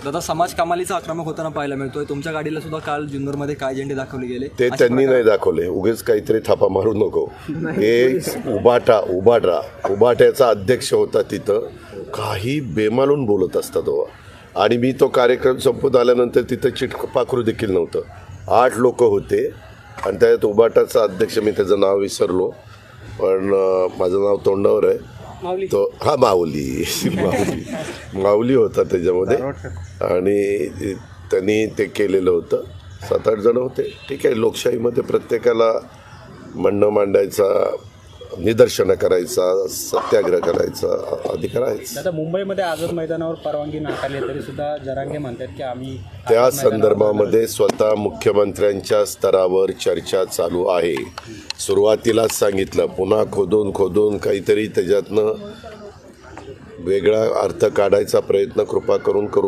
दादा, समाज कमालीचा आक्रमक होताना पाहायला मिळतोय. तुमच्या गाडीला सुद्धा काल जुन्नरमध्ये काय झेंडे दाखवले गेले? ते त्यांनी नाही दाखवले. उगीच काहीतरी थापा मारू नको. हे उबाट्याचा अध्यक्ष होता तिथं, काही बेमालून बोलत असतात तो. आणि मी तो कार्यक्रम संपत आल्यानंतर तिथं चिटपाखरू देखील नव्हतं. 8 लोक होते आणि त्यात उबाटाचा अध्यक्ष, मी त्याचं नाव विसरलो, पण माझं नाव तोंडावर आहे तो. हा, माऊली होता त्याच्यामध्ये. आणि त्यांनी ते केलेलं होतं. 7-8 जण होते. ठीक आहे, लोकशाहीमध्ये प्रत्येकाला म्हणणं मांडायचा, निदर्शनं करायचा, सत्याग्रह करायचा अधिकार आहेच. आता मुंबईमध्ये आझाद मैदानावर परवानगी नाकारली तरी सुद्धा जरांगे म्हणतात की आम्ही त्या संदर्भामध्ये स्वतः मुख्यमंत्र्यांच्या स्तरावर चर्चा चालू आहे. सुरुवातीलाच सांगितलं, पुन्हा खोदून काहीतरी त्याच्यातनं वेगळा अर्थ काढायचा प्रयत्न कृपा करून करू